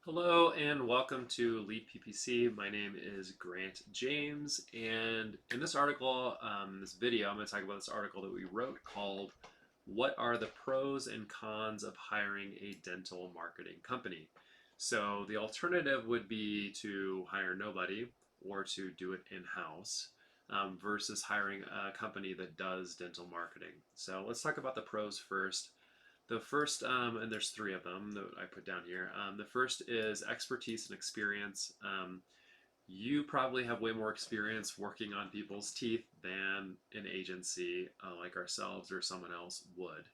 Hello and welcome to Lead PPC. My name is Grant James, and in this article, this video, I'm going to talk about this article that we wrote called "What Are the Pros and Cons of Hiring a Dental Marketing Company?" So the alternative would be to hire nobody or to do it in-house versus hiring a company that does dental marketing. So let's talk about the pros first. The first, and there's three of them that I put down here. The first is expertise and experience. You probably have way more experience working on people's teeth than an agency like ourselves or someone else would.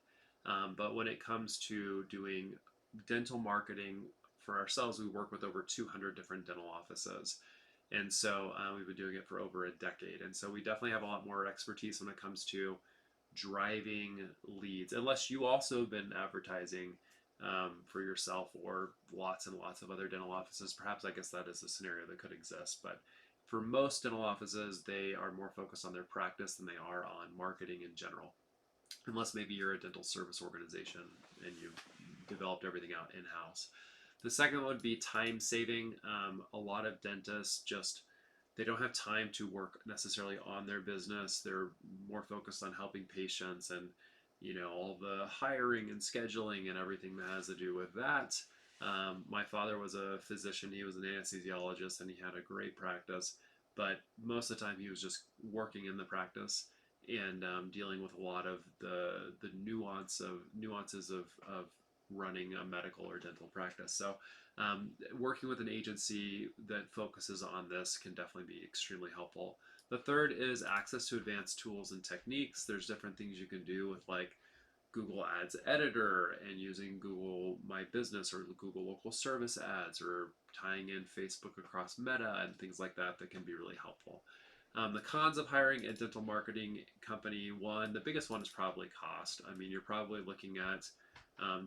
But when it comes to doing dental marketing for ourselves, we work with over 200 different dental offices. And so we've been doing it for over a decade. And so we definitely have a lot more expertise when it comes to driving leads, unless you also have been advertising for yourself or lots and lots of other dental offices. Perhaps I guess that is a scenario that could exist, but for most dental offices, they are more focused on their practice than they are on marketing in general. Unless maybe you're a dental service organization and you've developed everything out in house. The second would be time saving. A lot of dentists just they don't have time to work necessarily on their business. They're more focused on helping patients and all the hiring and scheduling and everything that has to do with that. My father was a physician. He was an anesthesiologist and he had a great practice, but most of the time he was just working in the practice and dealing with a lot of the nuances of running a medical or dental practice. So working with an agency that focuses on this can definitely be extremely helpful. The third is access to advanced tools and techniques. There's different things you can do with like Google Ads Editor and using Google My Business or Google Local Service Ads or tying in Facebook across Meta and things like that that can be really helpful. The cons of hiring a dental marketing company, the biggest one is probably cost. I mean, you're probably looking at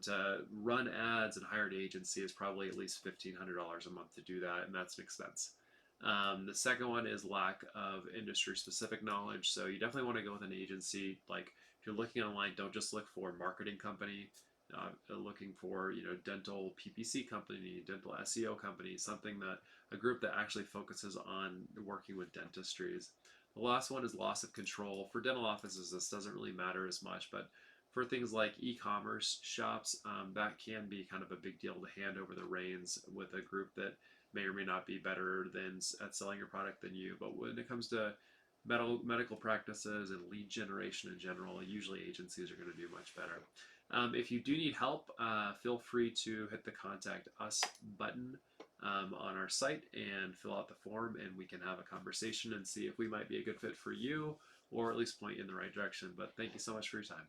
to run ads and hire an agency is probably at least $1,500 a month to do that, and that's an expense. The second one is lack of industry specific knowledge. So you definitely want to go with an agency. Like if you're looking online, don't just look for marketing company. Looking for dental PPC company, dental SEO company, something that a group that actually focuses on working with dentistries. The last one is loss of control. For dental offices, this doesn't really matter as much, but for things like e-commerce shops, that can be kind of a big deal to hand over the reins with a group that may or may not be better than at selling your product than you. But when it comes to medical practices and lead generation in general, usually agencies are going to do much better. If you do need help, feel free to hit the contact us button on our site and fill out the form, and we can have a conversation and see if we might be a good fit for you or at least point you in the right direction. But thank you so much for your time.